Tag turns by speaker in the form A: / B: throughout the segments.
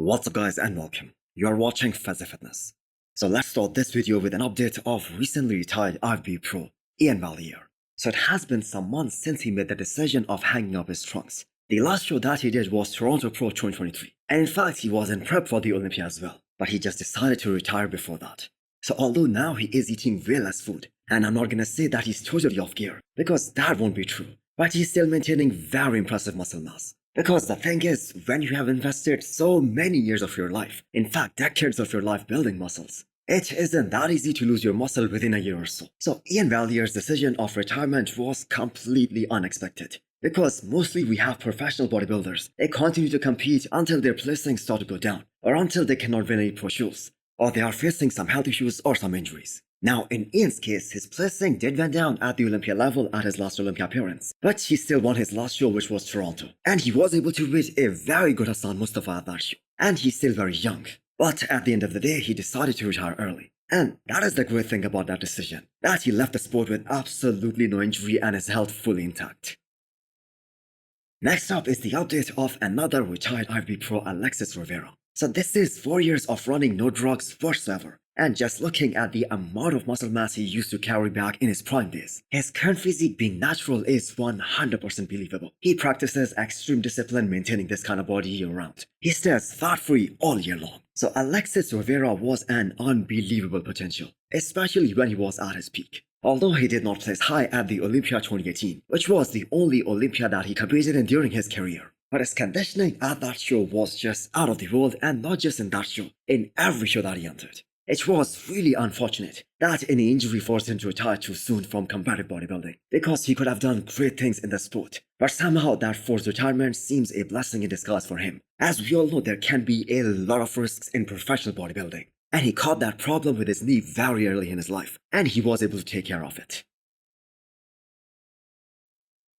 A: What's up guys and welcome. You are watching Fazi Fitness. So let's start this video with an update of recently retired IFBB pro, Iain Valliere. So it has been some months since he made the decision of hanging up his trunks. The last show that he did was Toronto Pro 2023, and in fact he was in prep for the Olympia as well, but he just decided to retire before that. So although now he is eating way less food, and I'm not gonna say that he's totally off gear, because that won't be true, but he's still maintaining very impressive muscle mass. Because the thing is, when you have invested so many years of your life, in fact decades of your life building muscles, it isn't that easy to lose your muscle within a year or so. So Iain Valliere's decision of retirement was completely unexpected. Because mostly we have professional bodybuilders, they continue to compete until their placings start to go down, or until they cannot win any pro shows, or they are facing some health issues or some injuries. Now, in Iain's case, his placing did went down at the Olympia level at his last Olympia appearance, but he still won his last show, which was Toronto. And he was able to beat a very good Hassan Mustafa at that show. And he's still very young. But at the end of the day, he decided to retire early. And that is the great thing about that decision, that he left the sport with absolutely no injury and his health fully intact. Next up is the update of another retired IFBB pro, Alexis Rivera. So this is 4 years of running no drugs whatsoever. And just looking at the amount of muscle mass he used to carry back in his prime days, his current physique being natural is 100% believable. He practices extreme discipline maintaining this kind of body year round. He stays fat-free all year long. So Alexis Rivera was an unbelievable potential, especially when he was at his peak. Although he did not place high at the Olympia 2018, which was the only Olympia that he competed in during his career. But his conditioning at that show was just out of the world, and not just in that show, in every show that he entered. It was really unfortunate that any injury forced him to retire too soon from competitive bodybuilding, because he could have done great things in the sport. But somehow that forced retirement seems a blessing in disguise for him. As we all know, there can be a lot of risks in professional bodybuilding, and he caught that problem with his knee very early in his life, and he was able to take care of it.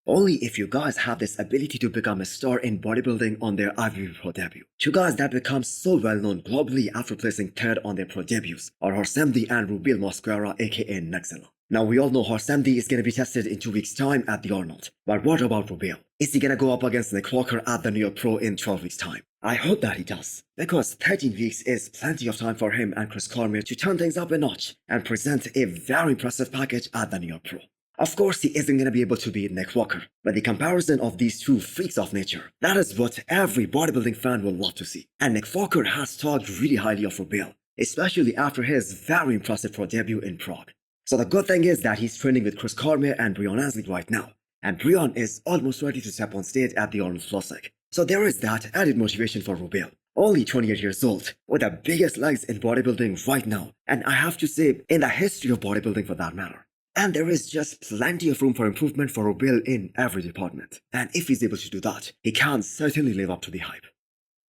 A: Only if you guys have this ability to become a star in bodybuilding on their IFBB pro debut. Two guys that become so well known globally after placing third on their pro debuts are Can Rubiel Mosquera aka Nickzilla. Now we all know Can is gonna be tested in 2 weeks time at the Arnold. But what about Rubiel? Is he gonna go up against Nick Walker at the New York Pro in 12 weeks time? I hope that he does, because 13 weeks is plenty of time for him and Chris Cormier to turn things up a notch and present a very impressive package at the New York Pro. Of course, he isn't going to be able to beat Nick Walker, but the comparison of these two freaks of nature, that is what every bodybuilding fan will love to see. And Nick Walker has talked really highly of Rubiel, especially after his very impressive pro debut in Prague. So the good thing is that he's training with Chris Cormier and Breon Ansley right now, and Breon is almost ready to step on stage at the Arnold Classic. So there is that added motivation for Rubiel. Only 28 years old, with the biggest legs in bodybuilding right now, and I have to say, in the history of bodybuilding for that matter. And there is just plenty of room for improvement for Rubiel in every department. And if he's able to do that, he can certainly live up to the hype.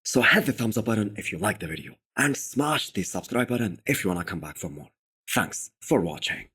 A: So hit the thumbs up button if you liked the video, and smash the subscribe button if you wanna come back for more. Thanks for watching.